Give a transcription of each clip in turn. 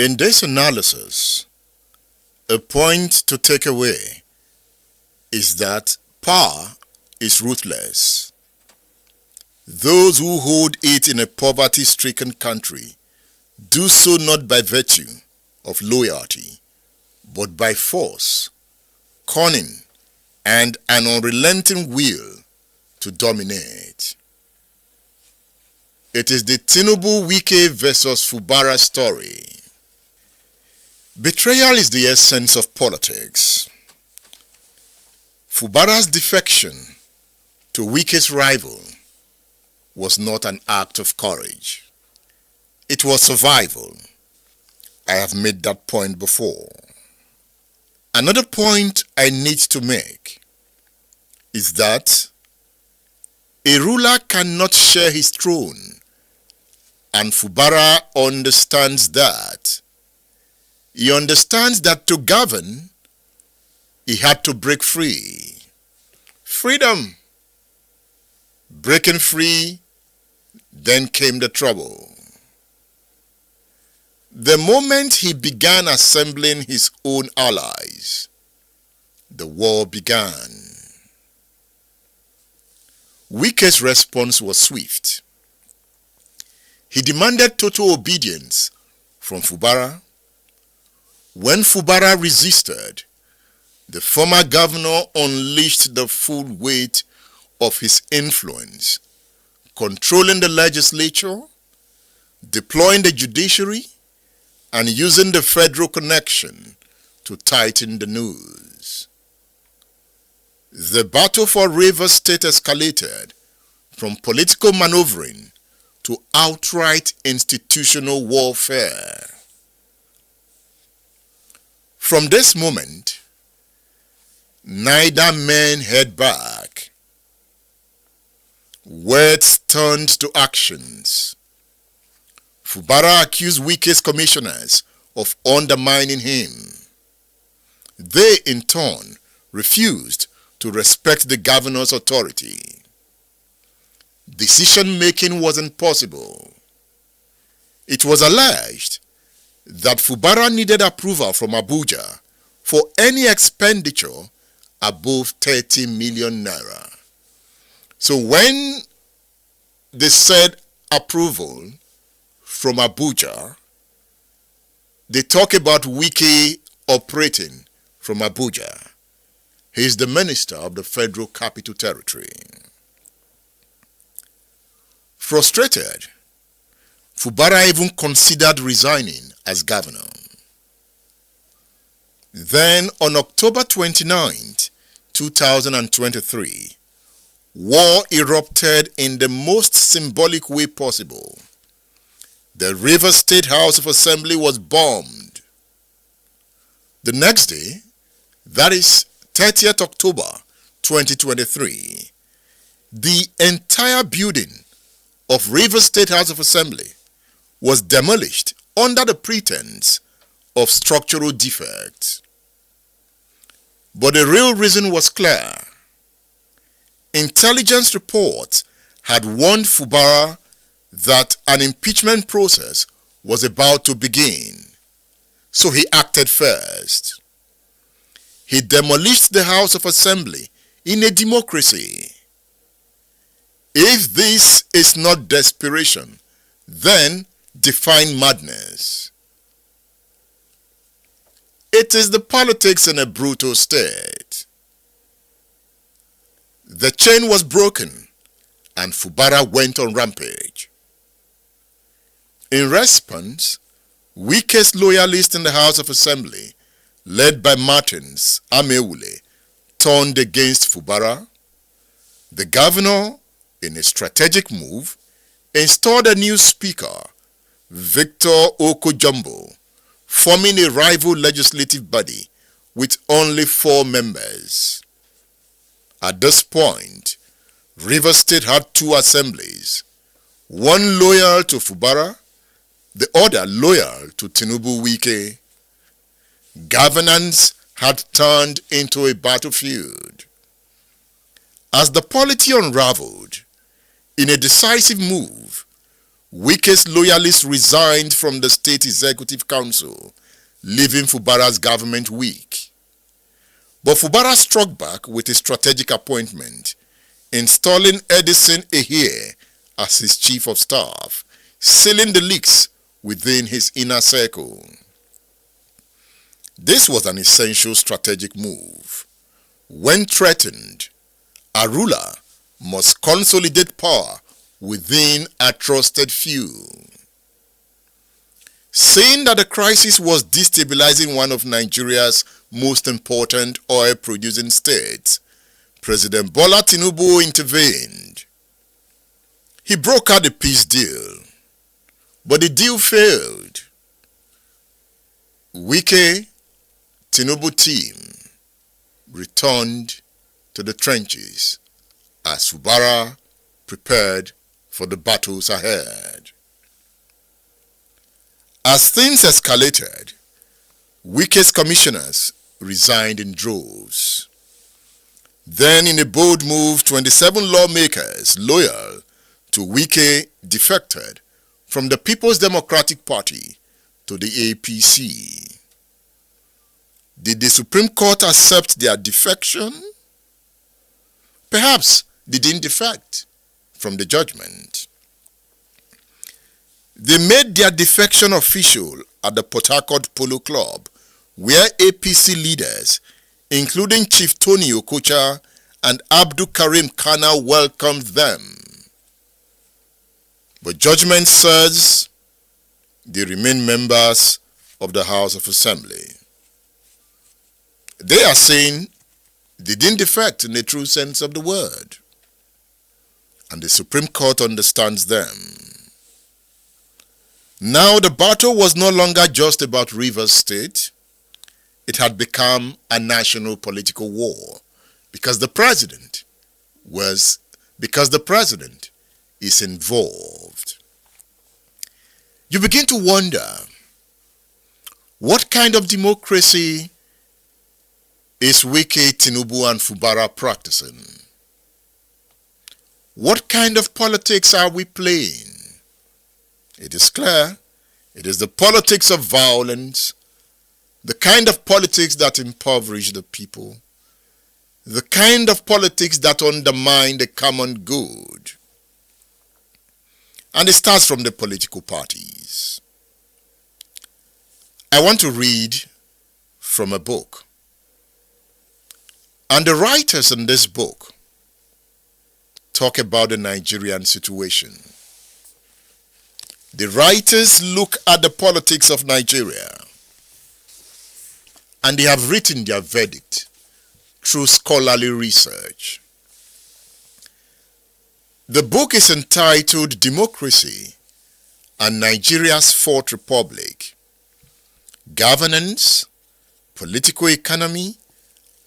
In this analysis, a point to take away is that power is ruthless. Those who hold it in a poverty-stricken country do so not by virtue of loyalty, but by force, cunning, and an unrelenting will to dominate. It is the Tinubu Wike versus Fubara story. Betrayal is the essence of politics. Fubara's defection to Wike's rival was not an act of courage. It was survival. I have made that point before. Another point I need to make is that a ruler cannot share his throne, and Fubara understands that. He understands that to govern, he had to break free. Freedom. Breaking free, then came the trouble. The moment he began assembling his own allies, the war began. Wike's response was swift. He demanded total obedience from Fubara. When Fubara resisted, the former governor unleashed the full weight of his influence, controlling the legislature, deploying the judiciary, and using the federal connection to tighten the noose. The battle for Rivers State escalated from political maneuvering to outright institutional warfare. From this moment, neither man held back. Words turned to actions. Fubara accused Wike's commissioners of undermining him. They, in turn, refused to respect the governor's authority. Decision-making was impossible. It was alleged that Fubara needed approval from Abuja for any expenditure above 30 million naira. So when they said approval from Abuja, they talk about Wike operating from Abuja. He is the minister of the Federal Capital Territory. Frustrated, Fubara even considered resigning as governor. Then on October 29, 2023, war erupted in the most symbolic way possible. The Rivers State House of Assembly was bombed. The next day, that is 30th October 2023, the entire building of Rivers State House of Assembly was demolished under the pretense of structural defects. But the real reason was clear. Intelligence reports had warned Fubara that an impeachment process was about to begin, so he acted first. He demolished the House of Assembly in a democracy. If this is not desperation, then define madness. It is the politics in a brutal state. The chain was broken and Fubara went on rampage. In response, Wike's loyalists in the House of Assembly, led by Martins Amewule, turned against Fubara. The governor, in a strategic move, installed a new speaker, Victor Okojumbo, forming a rival legislative body with only 4 members. At this point, Rivers State had 2 assemblies, one loyal to Fubara, the other loyal to Tinubu Wike. Governance had turned into a battlefield. As the polity unraveled, in a decisive move, Wike's loyalists resigned from the State Executive Council, leaving Fubara's government weak. But Fubara struck back with a strategic appointment, installing Edison Ehie as his chief of staff, sealing the leaks within his inner circle. This was an essential strategic move. When threatened, a ruler must consolidate power within a trusted few. Seeing that the crisis was destabilizing one of Nigeria's most important oil-producing states, President Bola Tinubu intervened. He brokered a peace deal, but the deal failed. Wike, Tinubu team returned to the trenches as Fubara prepared for the battles ahead. As things escalated, Wike's commissioners resigned in droves. Then, in a bold move, 27 lawmakers loyal to Wike defected from the People's Democratic Party to the APC. Did the Supreme Court accept their defection? Perhaps they didn't defect from the judgment. They made their defection official at the Port Harcourt Polo Club, where APC leaders, including Chief Tony Okocha and Abdul Karim Kana, welcomed them. But judgment says they remain members of the House of Assembly. They are saying they didn't defect in the true sense of the word, and the Supreme Court understands them. Now the battle was no longer just about Rivers State. It had become a national political war because the president is involved. You begin to wonder, what kind of democracy is Wike, Tinubu and Fubara practicing? What kind of politics are we playing? It is clear, it is the politics of violence, the kind of politics that impoverish the people, the kind of politics that undermine the common good. And it starts from the political parties. I want to read from a book. And the writers in this book talk about the Nigerian situation. The writers look at the politics of Nigeria, and they have written their verdict through scholarly research. The book is entitled Democracy and Nigeria's Fourth Republic: Governance, Political Economy,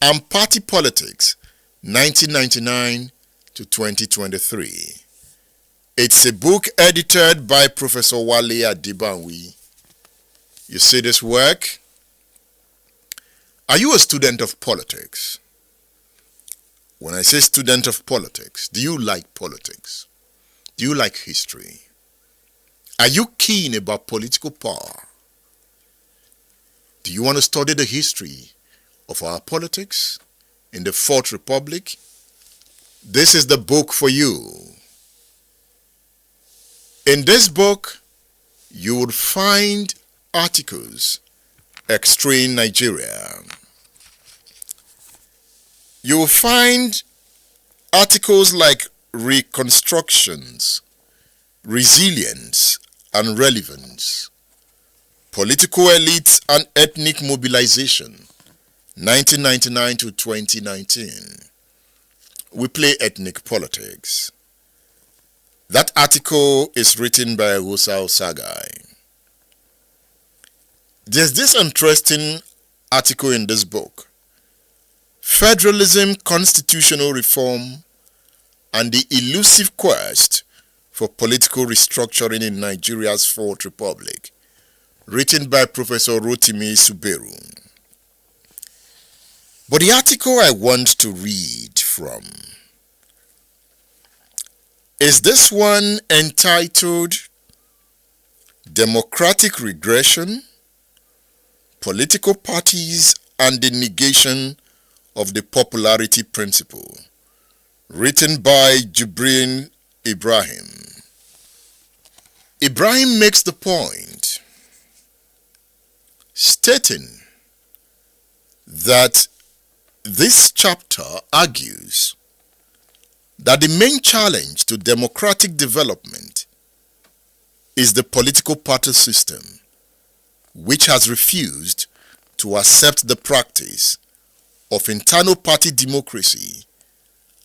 and Party Politics, 1999 to 2023. It's a book edited by Professor Wale Adibanwi. You see this work? Are you a student of politics? When I say student of politics, do you like politics? Do you like history? Are you keen about political power? Do you want to study the history of our politics in the Fourth Republic? This is the book for you. In this book, you will find articles extreme Nigeria. You will find articles like reconstructions, resilience and relevance, political elites and ethnic mobilization, 1999 to 2019. We play ethnic politics. That article is written by Rosa Osagai. There's this interesting article in this book: Federalism, Constitutional Reform, and the Elusive Quest for Political Restructuring in Nigeria's Fourth Republic, written by Professor Rotimi Suberu. But the article I want to read from is this one entitled democratic regression, political parties, and the negation of the popularity principle, written by Jibril Ibrahim. Ibrahim makes the point, stating that this chapter argues that the main challenge to democratic development is the political party system, which has refused to accept the practice of internal party democracy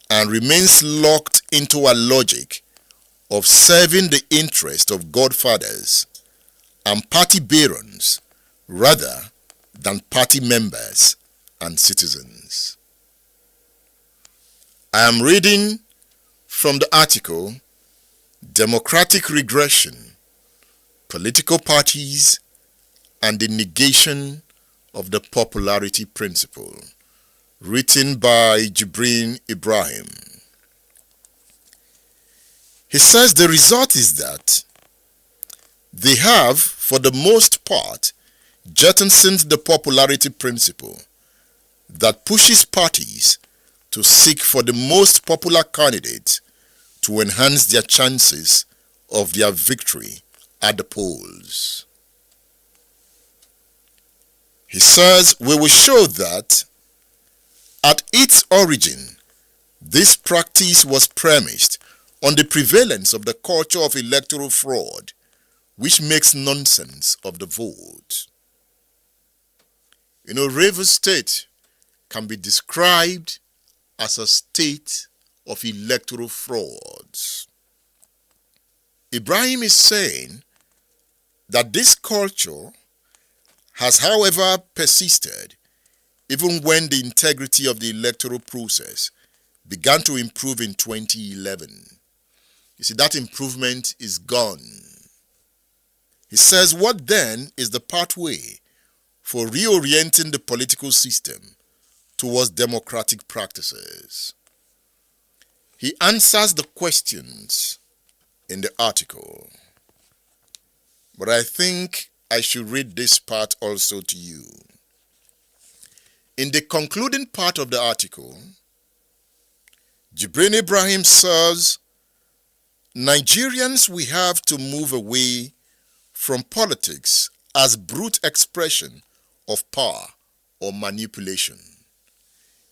and remains locked into a logic of serving the interest of godfathers and party barons rather than party members and citizens. I am reading from the article Democratic Regression, Political Parties and the Negation of the Popularity Principle, written by Jibril Ibrahim. He says the result is that they have, for the most part, jettisoned the popularity principle that pushes parties to seek for the most popular candidate to enhance their chances of their victory at the polls. He says we will show that at its origin, this practice was premised on the prevalence of the culture of electoral fraud, which makes nonsense of the vote. Rivers State can be described as a state of electoral frauds. Ibrahim is saying that this culture has, however, persisted even when the integrity of the electoral process began to improve in 2011. You see, that improvement is gone. He says, what then is the pathway for reorienting the political system towards democratic practices? He answers the questions in the article, but I think I should read this part also to you. In the concluding part of the article, Jibril Ibrahim says, Nigerians, we have to move away from politics as brute expression of power or manipulation.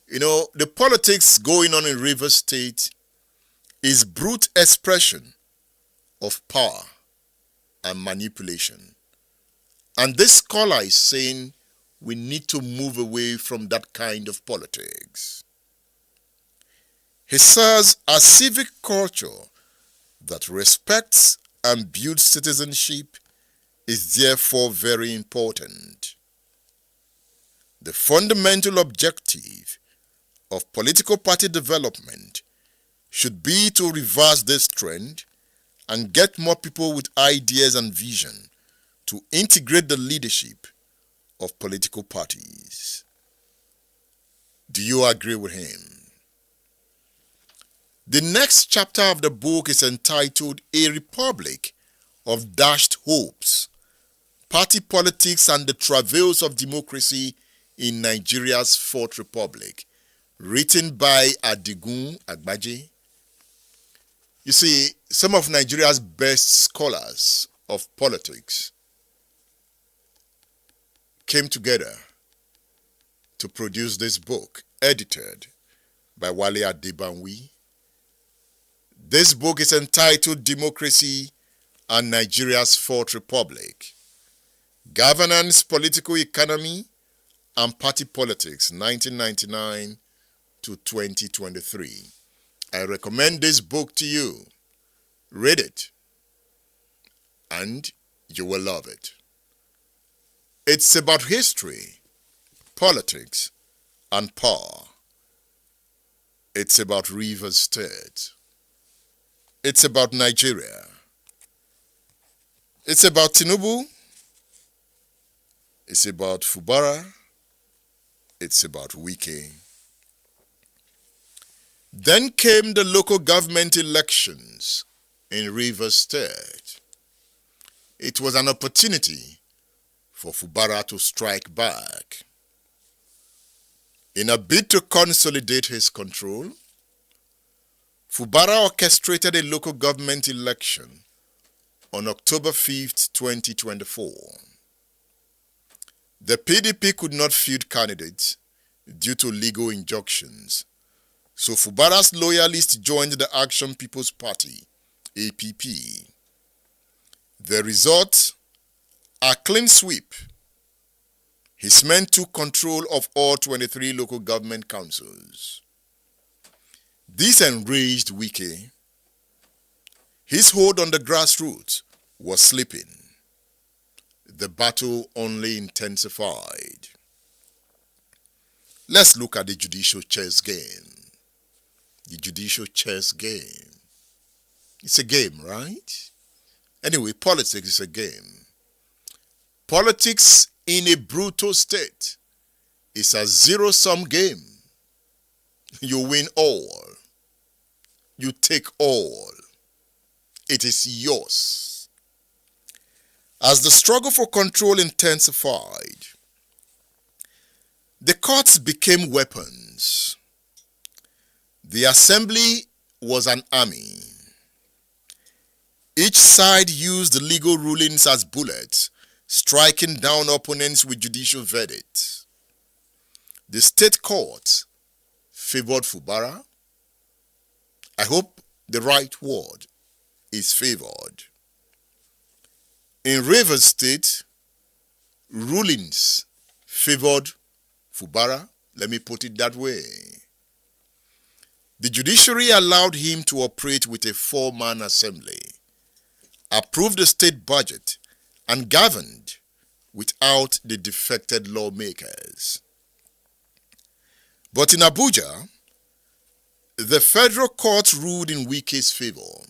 The politics going on in Rivers State is brute expression of power and manipulation. And this scholar is saying we need to move away from that kind of politics. He says a civic culture that respects and builds citizenship is therefore very important. The fundamental objective of political party development should be to reverse this trend and get more people with ideas and vision to integrate the leadership of political parties. Do you agree with him? The next chapter of the book is entitled A Republic of Dashed Hopes, Party Politics and the Travails of Democracy in Nigeria's Fourth Republic, written by Adigun Agbaje. You see, some of Nigeria's best scholars of politics came together to produce this book, edited by Wale Adebanwi. This book is entitled Democracy and Nigeria's Fourth Republic, Governance, Political Economy, and Party Politics, 1999 to 2023. I recommend this book to you. Read it, and you will love it. It's about history, politics, and power. It's about Rivers State. It's about Nigeria. It's about Tinubu. It's about Fubara. It's about Wike. Then came the local government elections in Rivers State. It was an opportunity for Fubara to strike back. In a bid to consolidate his control, Fubara orchestrated a local government election on October 5th, 2024. The PDP could not field candidates due to legal injunctions, so Fubara's loyalists joined the Action People's Party, APP. The result? A clean sweep. His men took control of all 23 local government councils. This enraged Wike. His hold on the grassroots was slipping. The battle only intensified. Let's look at the judicial chess game. The judicial chess game. It's a game, right? Anyway, politics is a game. Politics in a brutal state is a zero-sum game. You win all. You take all. It is yours. As the struggle for control intensified, the courts became weapons. The assembly was an army. Each side used the legal rulings as bullets, striking down opponents with judicial verdicts. The state court favored Fubara. I hope the right word is favored. In Rivers State, rulings favored Fubara. Let me put it that way. The judiciary allowed him to operate with a four-man assembly, approved the state budget, and governed without the defected lawmakers. But in Abuja, the federal court ruled in Wike's favor.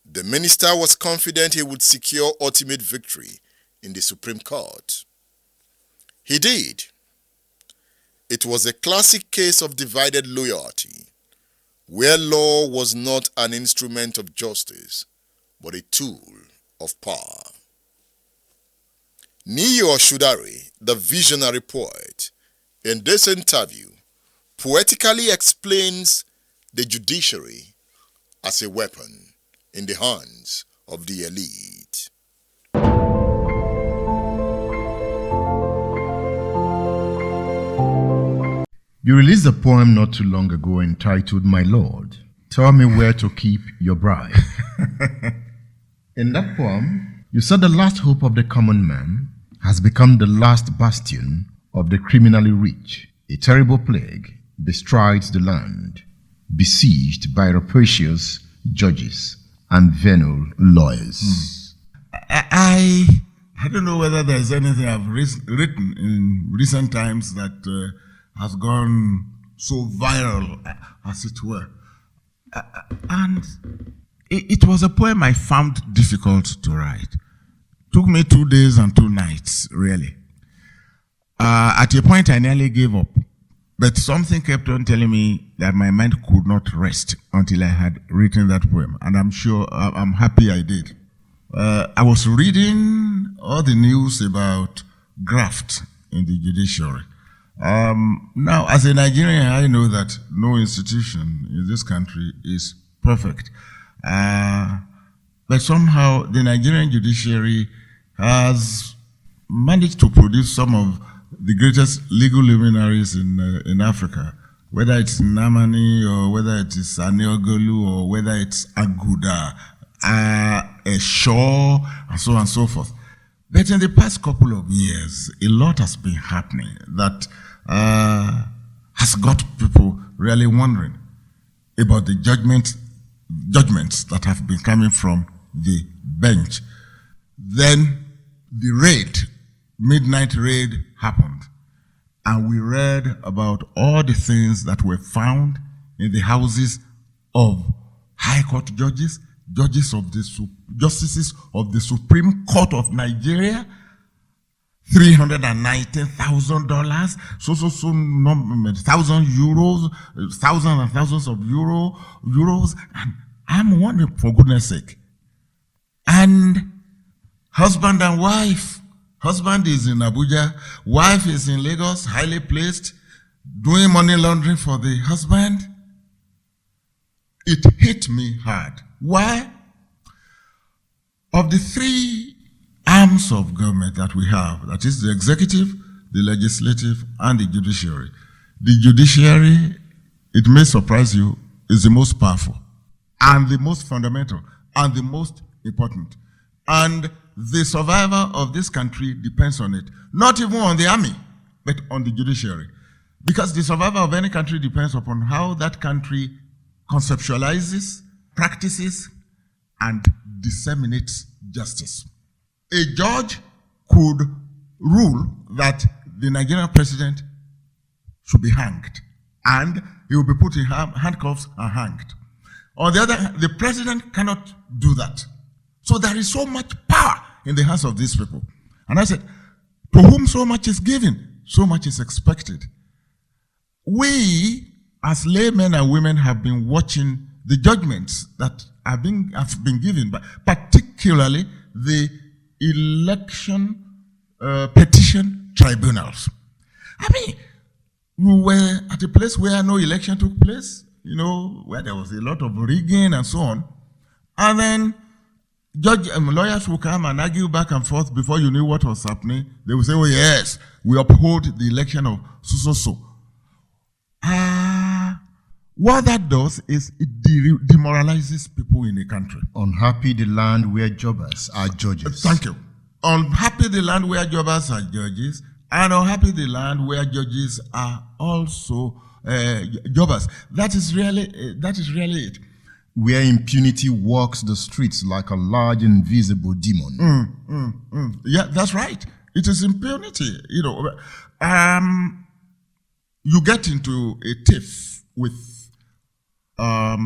The minister was confident he would secure ultimate victory in the Supreme Court. He did. It was a classic case of divided loyalty, where law was not an instrument of justice, but a tool of power. Niyo Shudari, the visionary poet, in this interview, poetically explains the judiciary as a weapon in the hands of the elite. You released a poem not too long ago entitled My Lord, Tell Me Where to Keep Your Bride. In that poem, you said the last hope of the common man has become the last bastion of the criminally rich. A terrible plague bestrides the land, besieged by rapacious judges and venal lawyers. I don't know whether there's anything I've written in recent times that has gone so viral, as it were. And it was a poem I found difficult to write. Took me 2 days and 2 nights, really. At a point, I nearly gave up. But something kept on telling me that my mind could not rest until I had written that poem. And I'm happy I did. I was reading all the news about graft in the judiciary. Now, as a Nigerian, I know that no institution in this country is perfect. But somehow the Nigerian judiciary has managed to produce some of the greatest legal luminaries in Africa, whether it's Namani or whether it is Aniogolu or whether it's Aguda, Shaw, and so on and so forth. But in the past couple of years, a lot has been happening that has got people really wondering about the judgments that have been coming from the bench. Then the midnight raid happened, and we read about all the things that were found in the houses of High Court judges, justices of the Supreme Court of Nigeria, $319,000, thousand euros, thousands and thousands of euros, and I'm wondering, for goodness sake, I and husband and wife. Husband is in Abuja, wife is in Lagos, highly placed, doing money laundering for the husband. It hit me hard. Why? Of the three arms of government that we have, that is the executive, the legislative, and the judiciary. The judiciary, it may surprise you, is the most powerful, and the most fundamental, and the most important. And the survival of this country depends on it. Not even on the army, but on the judiciary. Because the survival of any country depends upon how that country conceptualizes, practices, and disseminates justice. A judge could rule that the Nigerian president should be hanged, and he will be put in handcuffs and hanged. On the other hand, the president cannot do that. So there is so much power in the hands of these people. And I said, to whom so much is given, so much is expected. We, as laymen and women, have been watching the judgments that have been given, but particularly the election petition tribunals. I mean, we were at a place where no election took place, where there was a lot of rigging and so on. And then lawyers will come and argue back and forth before you knew what was happening. They will say, oh yes, we uphold the election of so-so-so. What that does is it demoralizes people in a country. Unhappy the land where jobbers are judges. Thank you. Unhappy the land where jobbers are judges, and unhappy the land where judges are also jobbers. That is really it. Where impunity walks the streets like a large invisible demon. Yeah, that's right. It is impunity. You get into a tiff with a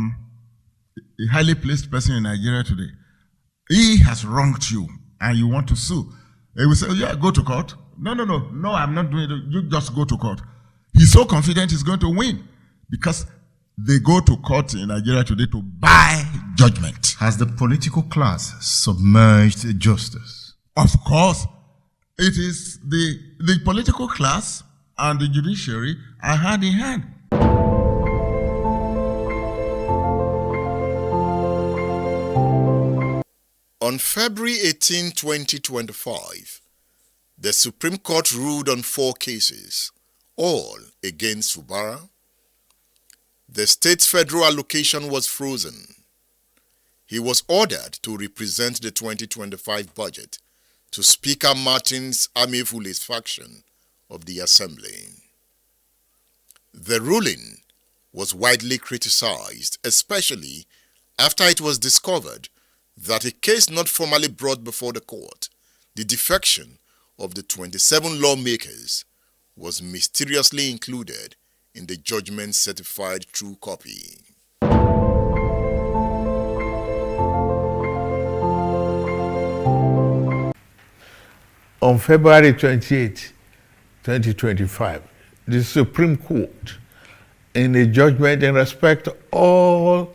highly placed person in Nigeria today. He has wronged you, and you want to sue. He will say, yeah, go to court. No, I'm not doing it. You just go to court. He's so confident he's going to win because they go to court in Nigeria today to buy judgment. Has the political class submerged justice? Of course. It is the political class and the judiciary are hand in hand. On February 18, 2025, the Supreme Court ruled on 4 cases, all against Fubara. The state's federal allocation was frozen. He was ordered to represent the 2025 budget to Speaker Martin's Amefule's faction of the Assembly. The ruling was widely criticized, especially after it was discovered that a case not formally brought before the court, the defection of the 27 lawmakers, was mysteriously included in the judgment certified true copy. On February 28, 2025, the Supreme Court, in a judgment in respect to all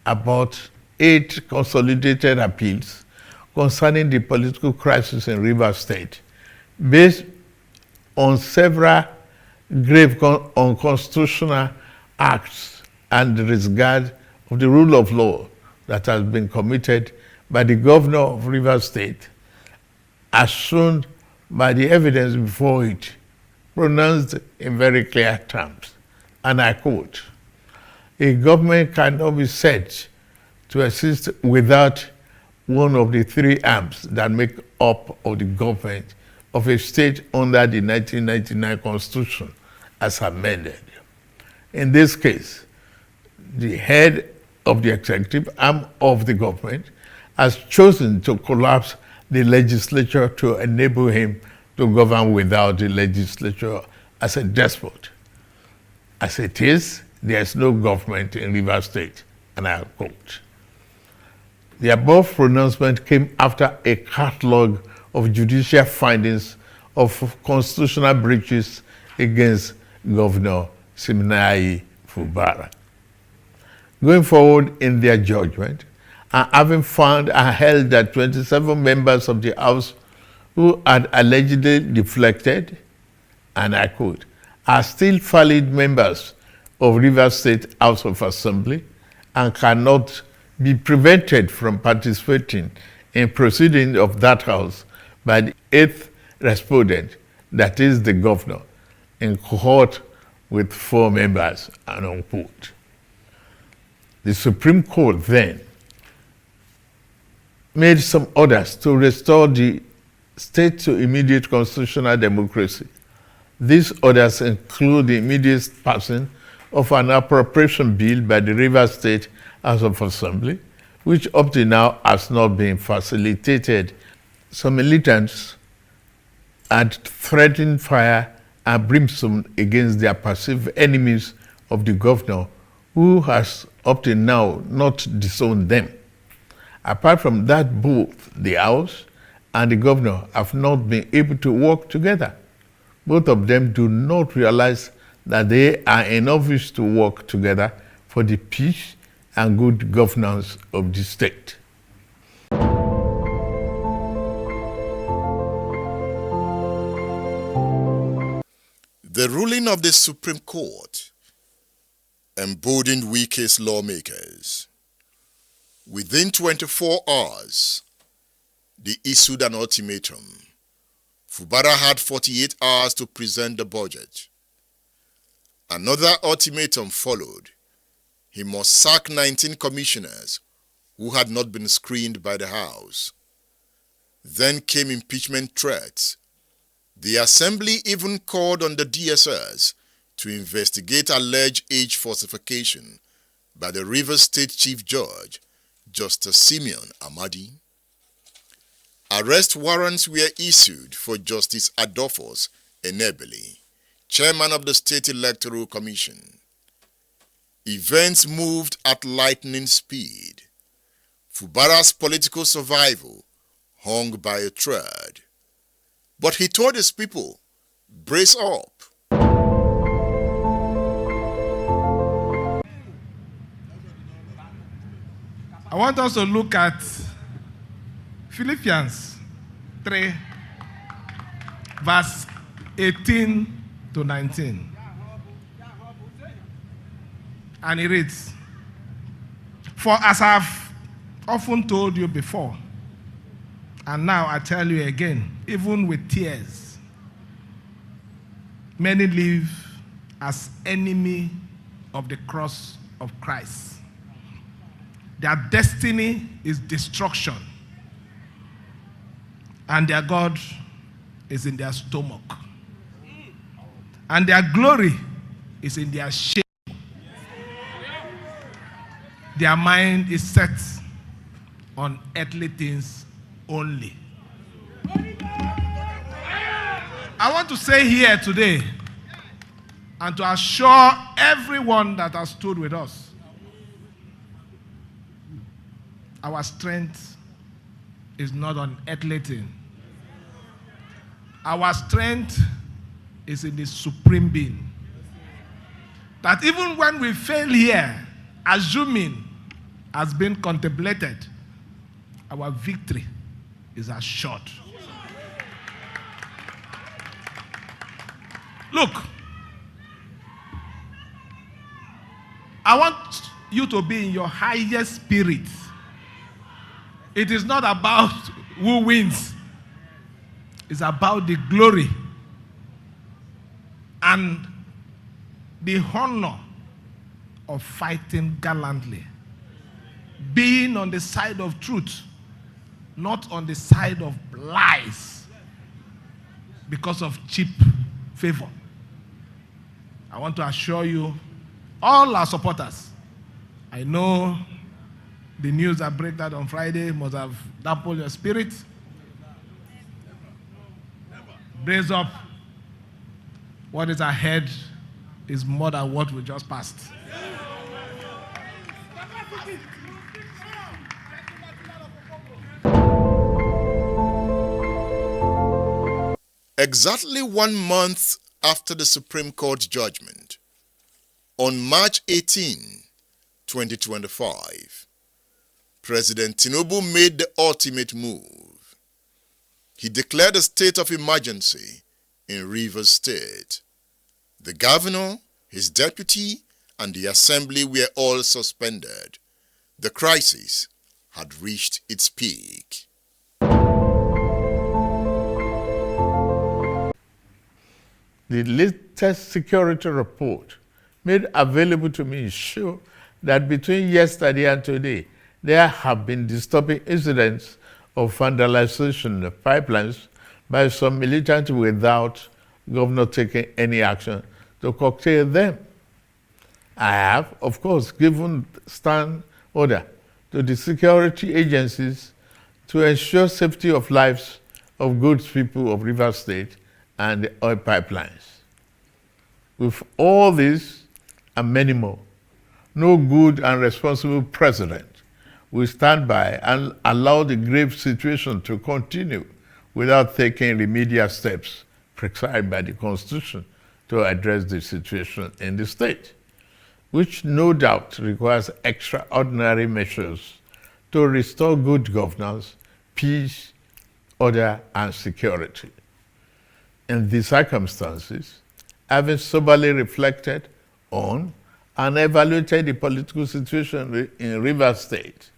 about 8 consolidated appeals concerning the political crisis in Rivers State, based on several grave unconstitutional acts and disregard of the rule of law that has been committed by the governor of Rivers State, as shown by the evidence before it, pronounced in very clear terms. And I quote, "A government cannot be said to exist without one of the 3 arms that make up of the government of a state under the 1999 Constitution as amended. In this case, the head of the executive arm of the government has chosen to collapse the legislature to enable him to govern without the legislature as a despot. As it is, there is no government in Rivers State," and I quote. The above pronouncement came after a catalogue of judicial findings of constitutional breaches against Governor Siminalayi Fubara. Going forward in their judgment, and having found and held that 27 members of the House who had allegedly deflected, and I quote, are still valid members of Rivers State House of Assembly and cannot be prevented from participating in proceedings of that House by the 8th respondent, that is the governor, in cohort with 4 members, and unquote. The Supreme Court then made some orders to restore the state to immediate constitutional democracy. These orders include the immediate passing of an appropriation bill by the Rivers State House of Assembly, which up to now has not been facilitated. Some militants had threatened fire and brimstone against their perceived enemies of the governor, who has up to now not disowned them. Apart from that, both the House and the governor have not been able to work together. Both of them do not realize that they are in office to work together for the peace and good governance of the state. The ruling of the Supreme Court emboldened Wike's lawmakers. Within 24 hours, they issued an ultimatum. Fubara had 48 hours to present the budget. Another ultimatum followed. He must sack 19 commissioners who had not been screened by the House. Then came impeachment threats. The Assembly even called on the DSS to investigate alleged age falsification by the Rivers State Chief Judge, Justice Simeon Amadi. Arrest warrants were issued for Justice Adolphus Enebeli, chairman of the State Electoral Commission. Events moved at lightning speed. Fubara's political survival hung by a thread. But he told his people, brace up. I want us to look at Philippians 3, verse 18 to 19. And it reads, "For as I've often told you before, and now I tell you again, even with tears, many live as enemy of the cross of Christ. Their destiny is destruction, and their God is in their stomach, and their glory is in their shame. Their mind is set on earthly things only." I want to say here today, and to assure everyone that has stood with us, our strength is not on earthly things. Our strength is in the supreme being. That even when we fail here, assuming has been contemplated, our victory is assured. Look, I want you to be in your highest spirit. It is not about who wins. It's about the glory and the honor of fighting gallantly. Being on the side of truth, not on the side of lies because of cheap favor. I want to assure you, all our supporters, I know the news that broke out on Friday must have dampened your spirit. Brace up. What is ahead is more than what we just passed. Exactly 1 month after the Supreme Court judgment, on March 18, 2025, President Tinubu made the ultimate move. He declared a state of emergency in Rivers State. The governor, his deputy, and the assembly were all suspended. The crisis had reached its peak. The latest security report made available to me show that between yesterday and today, there have been disturbing incidents of vandalization of pipelines by some militants without governor taking any action to curtail them. I have, of course, given stand order to the security agencies to ensure safety of lives of good people of Rivers State and the oil pipelines. With all this and many more, no good and responsible president will stand by and allow the grave situation to continue without taking remedial steps prescribed by the Constitution to address the situation in the state, which no doubt requires extraordinary measures to restore good governance, peace, order, and security. In these circumstances, having soberly reflected on and evaluated the political situation in Rivers State,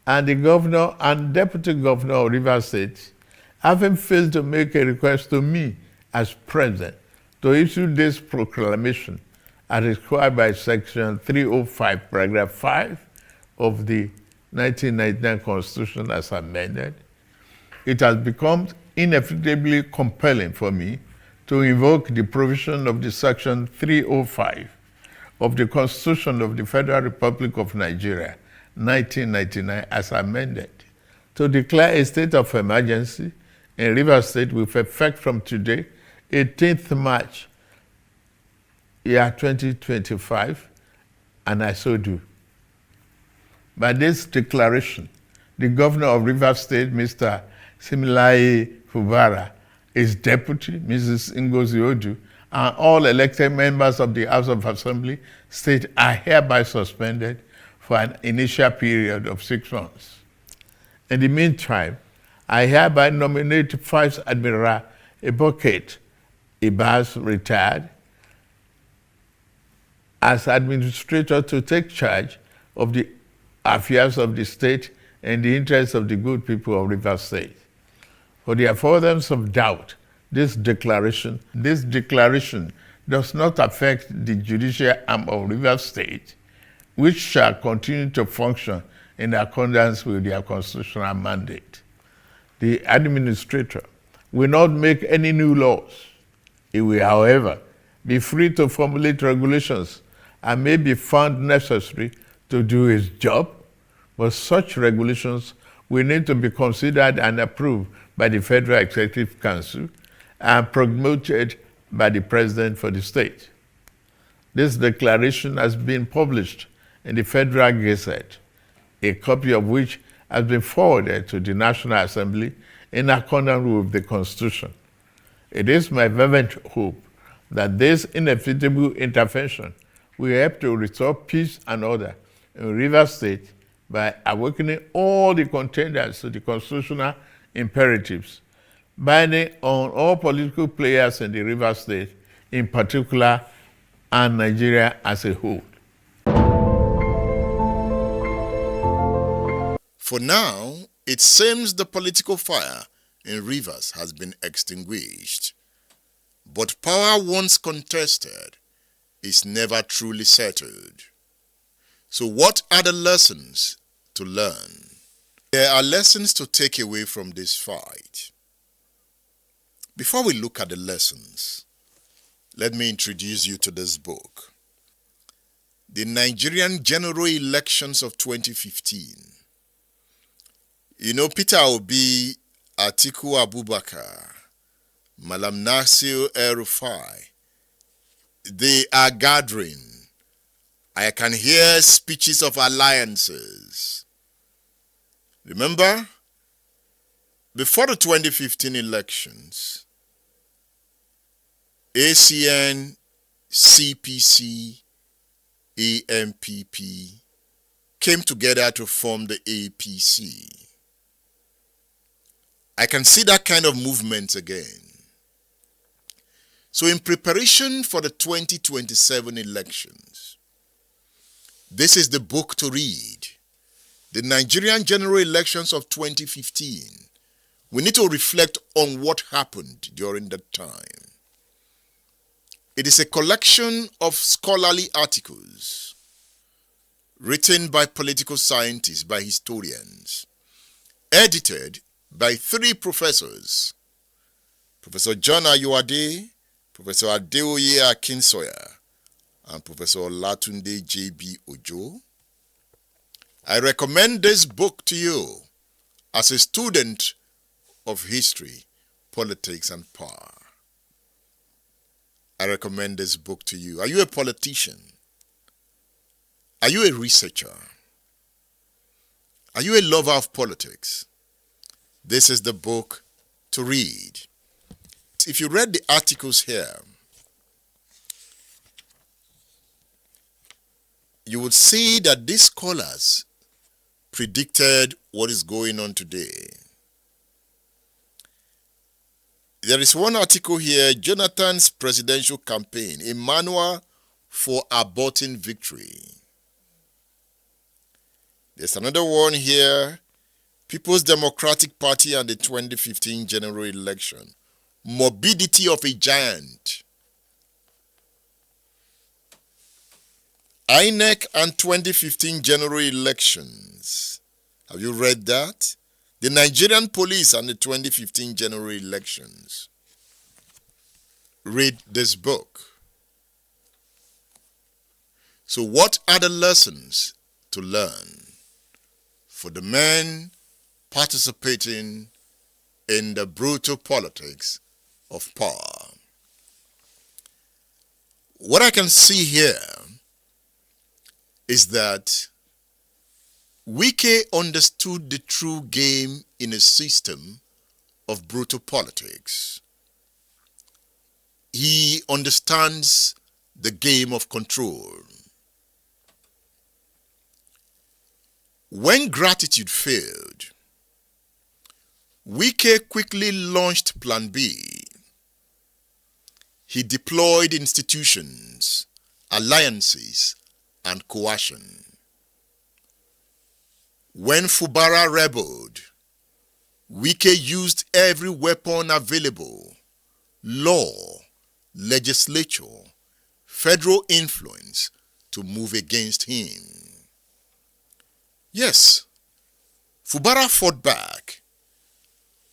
and the governor and deputy governor of Rivers State, having failed to make a request to me as president to issue this proclamation as required by Section 305, Paragraph 5 of the 1999 Constitution as amended, it has become inevitably compelling for me to invoke the provision of the Section 305 of the Constitution of the Federal Republic of Nigeria, 1999, as amended, to declare a state of emergency in Rivers State with effect from today, 18th March, year 2025, and I so do. By this declaration, the governor of Rivers State, Mr. Similaye Fubara, his deputy, Mrs. Ngozi Odu, and all elected members of the House of Assembly State are hereby suspended for an initial period of 6 months. In the meantime, I hereby nominate Vice Admiral Advocate Ibas, retired, as administrator to take charge of the affairs of the state in the interests of the good people of Rivers State. For the avoidance of doubt, this declaration does not affect the judicial arm of Rivers State, which shall continue to function in accordance with their constitutional mandate. The administrator will not make any new laws. He will, however, be free to formulate regulations and may be found necessary to do his job, but such regulations will need to be considered and approved by the Federal Executive Council and promoted by the President for the state. This declaration has been published in the Federal Gazette, a copy of which has been forwarded to the National Assembly in accordance with the Constitution. It is my fervent hope that this inevitable intervention will help to restore peace and order in Rivers State by awakening all the contenders to the constitutional imperatives, binding on all political players in the Rivers State in particular and Nigeria as a whole. For now, it seems the political fire in Rivers has been extinguished. But power once contested is never truly settled. So what are the lessons to learn? There are lessons to take away from this fight. Before we look at the lessons, let me introduce you to this book. The Nigerian General Elections of 2015. You know, Peter Obi, Atiku Abubakar, Malam Nasir El-Rufai, they are gathering. I can hear speeches of alliances. Remember, before the 2015 elections, ACN, CPC, AMPP came together to form the APC. I can see that kind of movement again. So in preparation for the 2027 elections, this is the book to read. The Nigerian general elections of 2015. We need to reflect on what happened during that time. It is a collection of scholarly articles written by political scientists, by historians, edited by 3 professors, Professor John Ayoade, Professor Adeoye Akinsoya, and Professor Olatunde J.B. Ojo. I recommend this book to you as a student of history, politics, and power. I recommend this book to you. Are you a politician? Are you a researcher? Are you a lover of politics? This is the book to read. If you read the articles here, you would see that these scholars predicted what is going on today. There is one article here, Jonathan's Presidential Campaign, a manual for aborting victory. There's another one here, People's Democratic Party and the 2015 general election, morbidity of a giant. INEC and 2015 general elections. Have you read that? The Nigerian police and the 2015 general elections. Read this book. So what are the lessons to learn for the men participating in the brutal politics of power? What I can see here is that Wike understood the true game in a system of brutal politics. He understands the game of control. When gratitude failed, Wike quickly launched Plan B. He deployed institutions, alliances, and coercion. When Fubara rebelled, Wike used every weapon available, law, legislature, federal influence to move against him. Yes, Fubara fought back,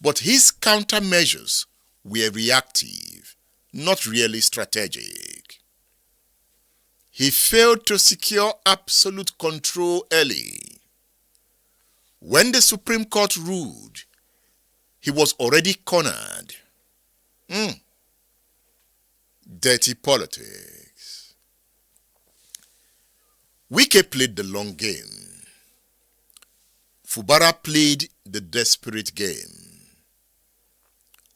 but his countermeasures were reactive, not really strategic. He failed to secure absolute control early. When the Supreme Court ruled, he was already cornered. Dirty politics. Wike played the long game. Fubara played the desperate game.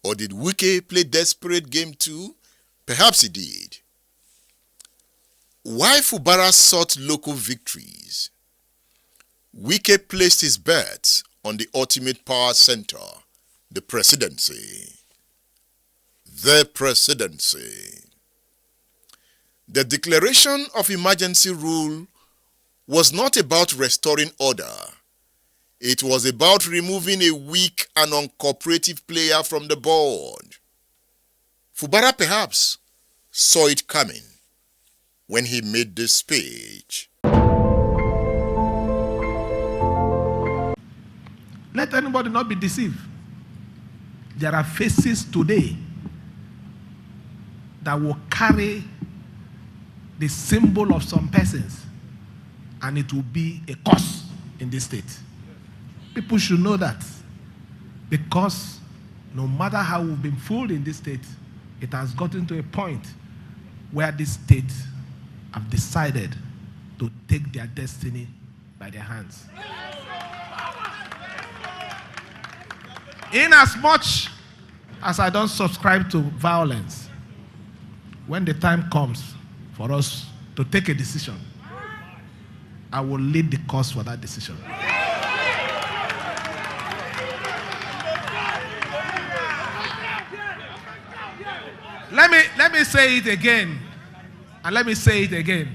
Or did Wike play desperate game too? Perhaps he did. While Fubara sought local victories, Wike placed his bets on the ultimate power center, the presidency. The presidency. The declaration of emergency rule was not about restoring order. It was about removing a weak and uncooperative player from the board. Fubara perhaps saw it coming when he made this speech. Let anybody not be deceived. There are faces today that will carry the symbol of some persons, and it will be a curse in this state. People should know that, because no matter how we've been fooled in this state, it has gotten to a point where this state have decided to take their destiny by their hands. In as much as I don't subscribe to violence, when the time comes for us to take a decision, I will lead the cause for that decision. Let me say it again, and let me say it again.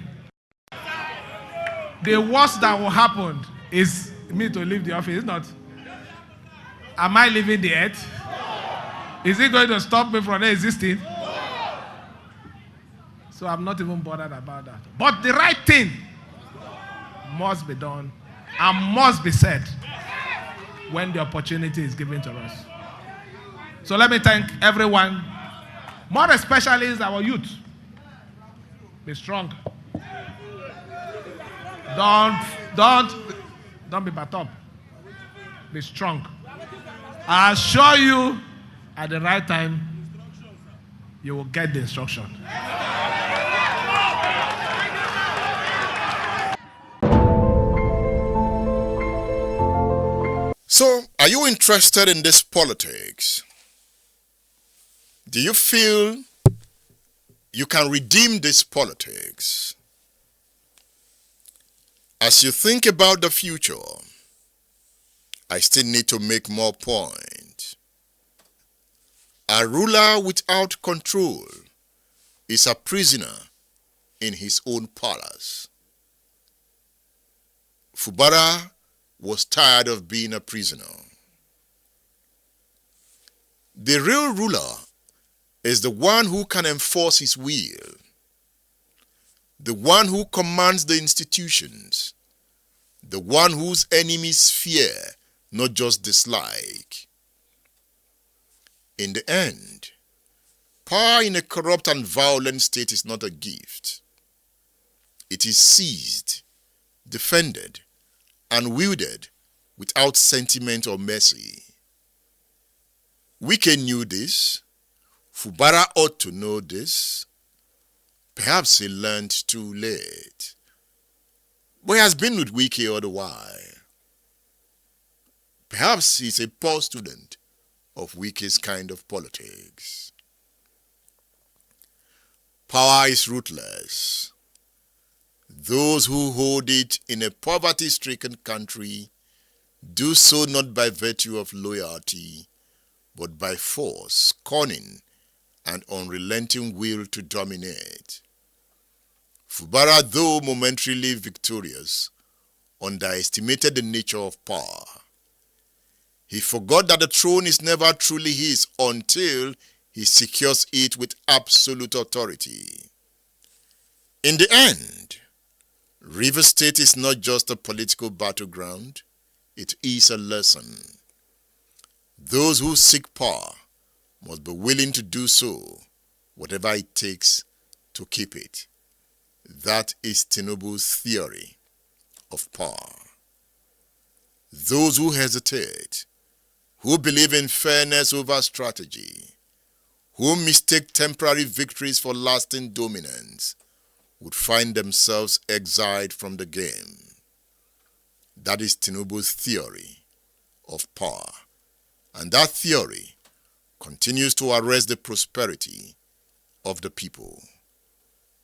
The worst that will happen is me to leave the office, not. Am I leaving the earth? Is it going to stop me from existing? So I'm not even bothered about that. But the right thing must be done and must be said when the opportunity is given to us. So let me thank everyone, more especially is our youth. Be strong. Don't be bad up. Be strong. I assure you, at the right time, you will get the instruction. So, are you interested in this politics? Do you feel you can redeem this politics? As you think about the future, I still need to make more points. A ruler without control is a prisoner in his own palace. Fubara was tired of being a prisoner. The real ruler is the one who can enforce his will, the one who commands the institutions, the one whose enemies fear, not just dislike. In the end, power in a corrupt and violent state is not a gift. It is seized, defended, and wielded without sentiment or mercy. Wike knew this. Fubara ought to know this. Perhaps he learned too late. But he has been with Wike all the while. Perhaps he's a poor student of Wike's kind of politics. Power is ruthless. Those who hold it in a poverty-stricken country do so not by virtue of loyalty, but by force, cunning, and unrelenting will to dominate. Fubara, though momentarily victorious, underestimated the nature of power. He forgot that the throne is never truly his until he secures it with absolute authority. In the end, River State is not just a political battleground, it is a lesson. Those who seek power must be willing to do so, whatever it takes to keep it. That is Tinubu's theory of power. Those who hesitate, who believe in fairness over strategy, who mistake temporary victories for lasting dominance, would find themselves exiled from the game. That is Tinubu's theory of power. And that theory continues to arrest the prosperity of the people.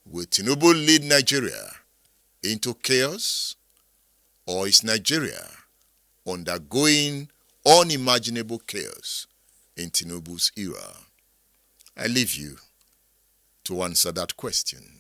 Will Tinubu lead Nigeria into chaos, or is Nigeria undergoing unimaginable chaos in Tinubu's era? I leave you to answer that question.